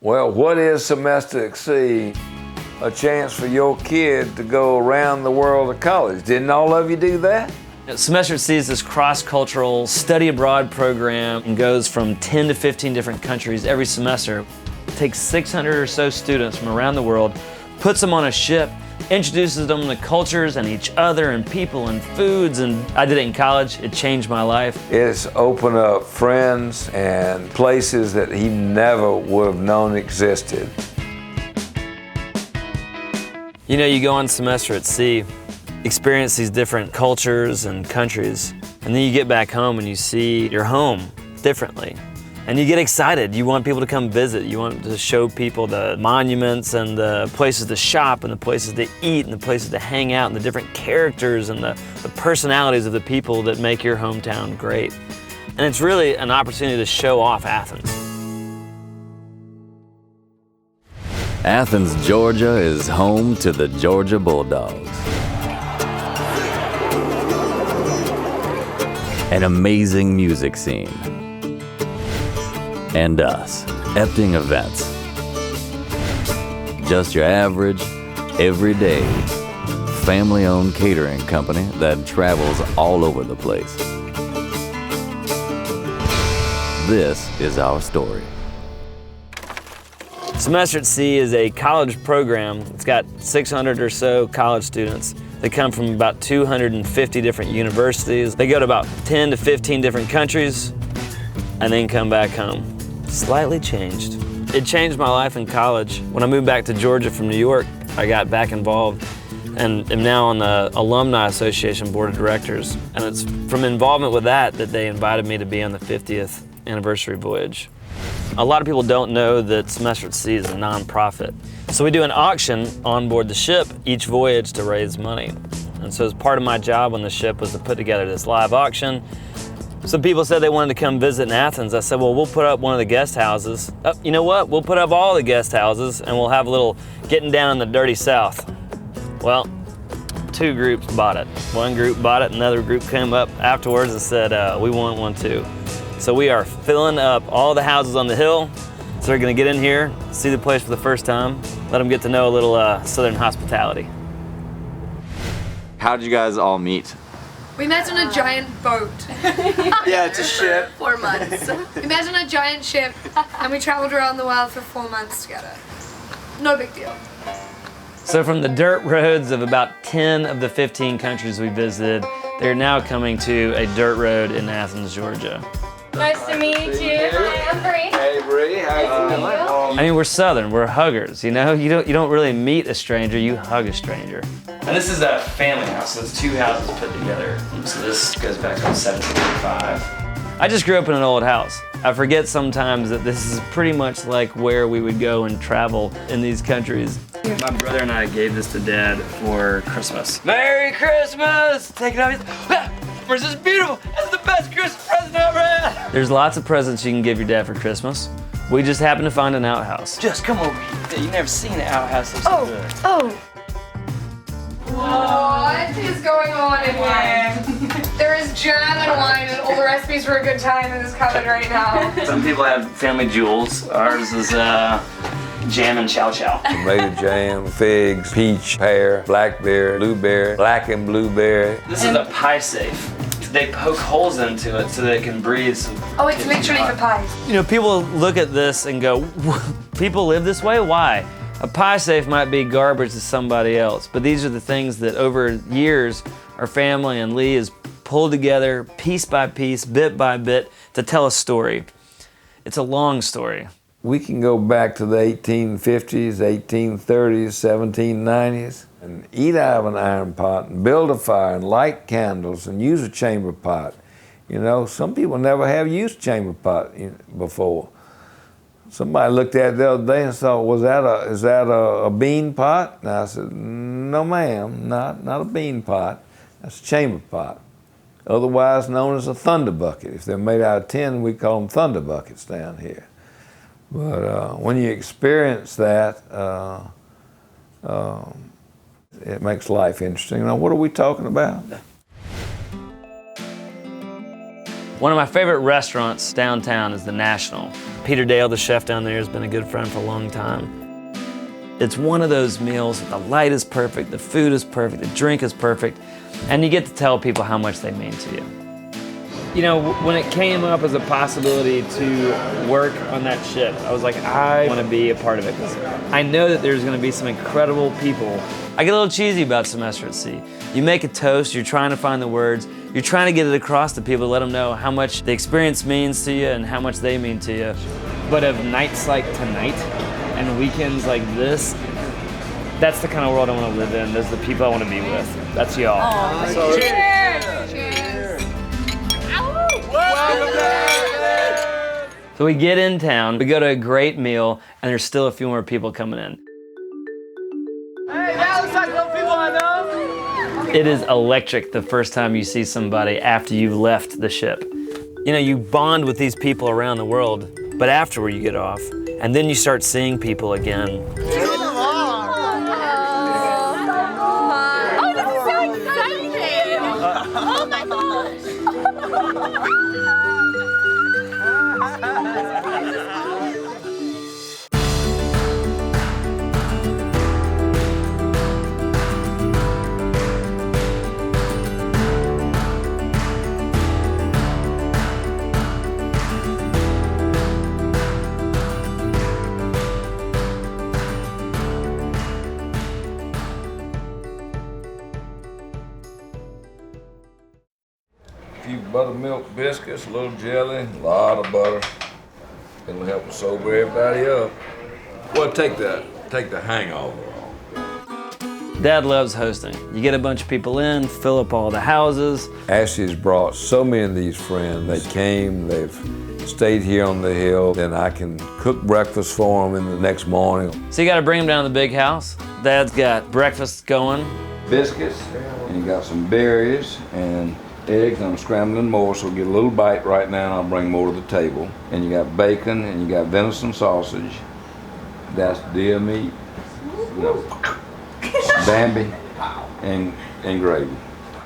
Well, what is Semester at Sea? A chance for your kid to go around the world of college. Didn't all of you do that? Semester at Sea is this cross-cultural study abroad program and goes from 10 to 15 different countries every semester. It takes 600 or so students from around the world, puts them on a ship, introduces them to cultures and each other and people and foods, and I did it in college. It changed my life. It's opened up friends and places that he never would have known existed. You know, you go on Semester at Sea, experience these different cultures and countries, and then you get back home and you see your home differently. And you get excited. You want people to come visit. You want to show people the monuments and the places to shop and the places to eat and the places to hang out and the different characters and the personalities of the people that make your hometown great. And it's really an opportunity to show off Athens. Athens, Georgia is home to the Georgia Bulldogs. An amazing music scene. And us, Epting Events. Just your average, everyday, family-owned catering company that travels all over the place. This is our story. Semester at Sea is a college program. It's got 600 or so college students. They come from about 250 different universities. They go to about 10 to 15 different countries and then come back home. Slightly changed. It changed my life in college. When I moved back to Georgia from New York, I got back involved and am now on the Alumni Association Board of Directors. And it's from involvement with that they invited me to be on the 50th anniversary voyage. A lot of people don't know that Semester at Sea is a nonprofit. So we do an auction on board the ship each voyage to raise money. And so as part of my job on the ship was to put together this live auction. Some people said they wanted to come visit in Athens. I said, well, we'll put up one of the guest houses. Oh, you know what? We'll put up all the guest houses and we'll have a little getting down in the dirty South. Well, two groups bought it. One group bought it, another group came up afterwards and said, we want one too. So we are filling up all the houses on the hill. So they're gonna get in here, see the place for the first time, let them get to know a little Southern hospitality. How did you guys all meet? We met on a giant boat. Yeah, it's a ship. 4 months. We met on a giant ship and we traveled around the world for 4 months together. No big deal. So from the dirt roads of about 10 of the 15 countries we visited, they're now coming to a dirt road in Athens, Georgia. Nice to meet you. Hi, I'm Bree. Hey, Bree, how you doing? I mean, we're Southern, we're huggers, you know? You don't really meet a stranger, you hug a stranger. And this is a family house, so it's two houses put together. So this goes back to 1785. I just grew up in an old house. I forget sometimes that this is pretty much like where we would go and travel in these countries. My brother and I gave this to Dad for Christmas. Merry Christmas! Take it off. This is beautiful. This is the best Christmas present I ever had. There's lots of presents you can give your dad for Christmas. We just happened to find an outhouse. Just come over here. You've never seen an outhouse that's so good. Oh. What is going on in here? There is jam and wine and all the recipes for a good time in this cupboard right now. Some people have family jewels. Ours is jam and chow chow. Tomato jam, figs, peach, pear, blackberry, blueberry, black and blueberry. This is a pie safe. They poke holes into it so that it can breathe. Oh, it's literally for pies. You know, people look at this and go, people live this way? Why? A pie safe might be garbage to somebody else, but these are the things that over years our family and Lee has pulled together piece by piece, bit by bit to tell a story. It's a long story. We can go back to the 1850s, 1830s, 1790s and eat out of an iron pot and build a fire and light candles and use a chamber pot. You know, some people never have used chamber pot before. Somebody looked at it the other day and thought, is that a bean pot? And I said, no ma'am, not a bean pot. That's a chamber pot. Otherwise known as a thunder bucket. If they're made out of tin, we call them thunder buckets down here. But when you experience that, it makes life interesting. Now, what are we talking about? One of my favorite restaurants downtown is the National. Peter Dale, the chef down there, has been a good friend for a long time. It's one of those meals that the light is perfect, the food is perfect, the drink is perfect, and you get to tell people how much they mean to you. You know, when it came up as a possibility to work on that ship, I was like, I want to be a part of it because I know that there's going to be some incredible people. I get a little cheesy about Semester at Sea. You make a toast, you're trying to find the words, you're trying to get it across to people to let them know how much the experience means to you and how much they mean to you. But of nights like tonight and weekends like this, that's the kind of world I want to live in. Those are the people I want to be with. That's y'all. So, cheers! Cheers! So we get in town, we go to a great meal, and there's still a few more people coming in. Hey, that looks like little people I know. It is electric the first time you see somebody after you've left the ship. You know, you bond with these people around the world, but afterward you get off, and then you start seeing people again. A few buttermilk biscuits, a little jelly, a lot of butter. It'll help sober everybody up. Well, take the hangover off. Dad loves hosting. You get a bunch of people in, fill up all the houses. Ashley's brought so many of these friends. They came, they've stayed here on the hill, then I can cook breakfast for them in the next morning. So you gotta bring them down to the big house. Dad's got breakfast going. Biscuits, and you got some berries and eggs. I'm scrambling more, so get a little bite right now, and I'll bring more to the table. And you got bacon, and you got venison sausage. That's deer meat, Bambi, and gravy.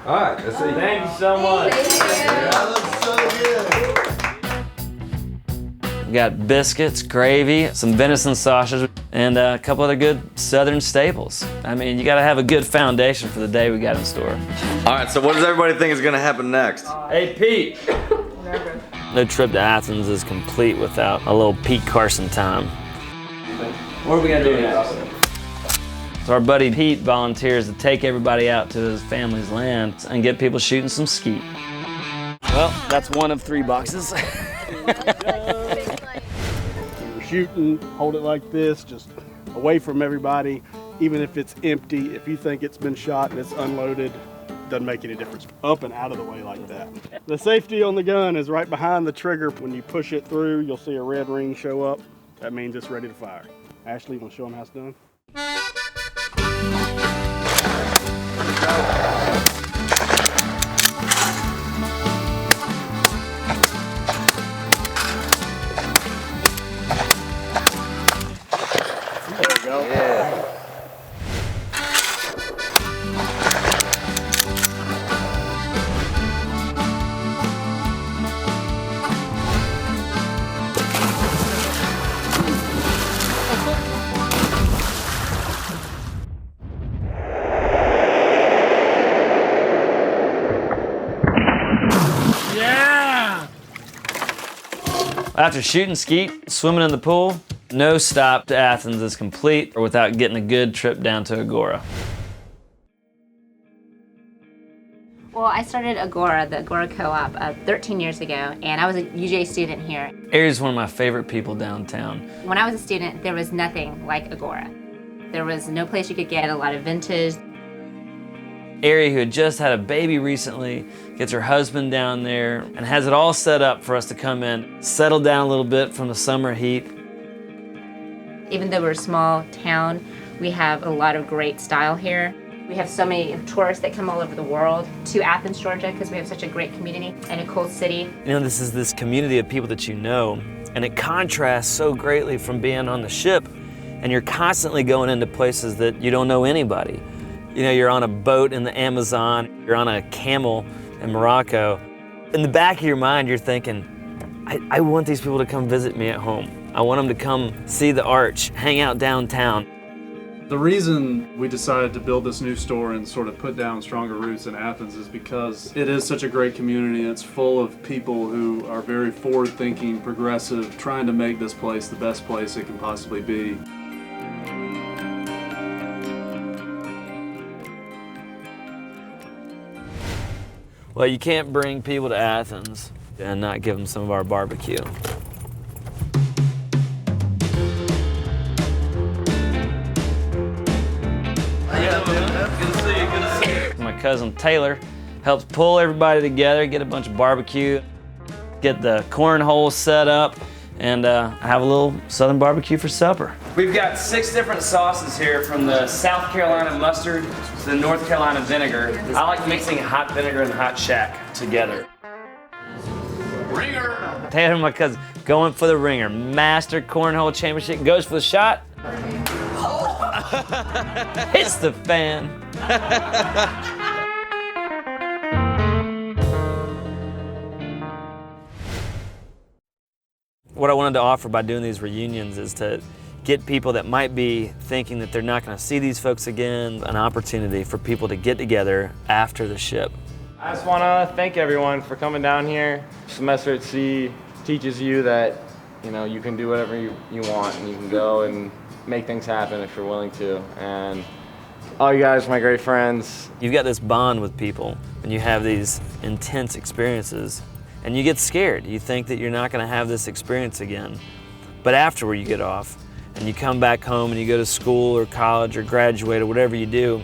All right, let's eat. Thank you so much. That looks so good. We got biscuits, gravy, some venison sausage, and a couple other good southern staples. I mean, you gotta have a good foundation for the day we got in store. All right, so what does everybody think is gonna happen next? Hey, Pete. No trip to Athens is complete without a little Pete Carson time. What are we gonna do next? So our buddy Pete volunteers to take everybody out to his family's land and get people shooting some skeet. Well, that's one of 3 boxes. You're shooting, hold it like this, just away from everybody. Even if it's empty, if you think it's been shot and it's unloaded, doesn't make any difference. Up and out of the way like that. The safety on the gun is right behind the trigger. When you push it through, you'll see a red ring show up. That means it's ready to fire. Ashley, you want to show them how it's done? There we go. Yeah. After shooting skeet, swimming in the pool, no stop to Athens is complete or without getting a good trip down to Agora. Well, I started Agora, the Agora Co-op, 13 years ago, and I was a UJ student here. Ari's one of my favorite people downtown. When I was a student, there was nothing like Agora. There was no place you could get a lot of vintage. Ari, who had just had a baby recently, gets her husband down there and has it all set up for us to come in, settle down a little bit from the summer heat. Even though we're a small town, we have a lot of great style here. We have so many tourists that come all over the world to Athens, Georgia, because we have such a great community and a cool city. You know, this is this community of people that you know, and it contrasts so greatly from being on the ship, and you're constantly going into places that you don't know anybody. You know, you're on a boat in the Amazon, you're on a camel in Morocco. In the back of your mind, you're thinking, I want these people to come visit me at home. I want them to come see the arch, hang out downtown. The reason we decided to build this new store and sort of put down stronger roots in Athens is because it is such a great community. It's full of people who are very forward-thinking, progressive, trying to make this place the best place it can possibly be. Well, you can't bring people to Athens and not give them some of our barbecue. My cousin Taylor helps pull everybody together, get a bunch of barbecue, get the cornhole set up, and have a little Southern barbecue for supper. We've got 6 different sauces here, from the South Carolina mustard to the North Carolina vinegar. I like mixing hot vinegar and hot shack together. Ringer! Taylor, my cousin, going for the ringer. Master cornhole championship, goes for the shot. Hits the fan. What I wanted to offer by doing these reunions is to get people that might be thinking that they're not going to see these folks again, an opportunity for people to get together after the ship. I just want to thank everyone for coming down here. Semester at Sea teaches you that, you know, you can do whatever you want, and you can go and make things happen if you're willing to. And all you guys are my great friends. You've got this bond with people, and you have these intense experiences, and you get scared. You think that you're not going to have this experience again. But afterward, you get off, and you come back home, and you go to school or college or graduate or whatever you do,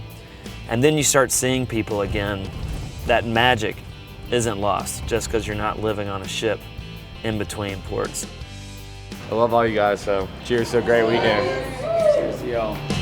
and then you start seeing people again. That magic isn't lost just because you're not living on a ship in between ports. I love all you guys, so cheers to a great weekend. Cheers to y'all.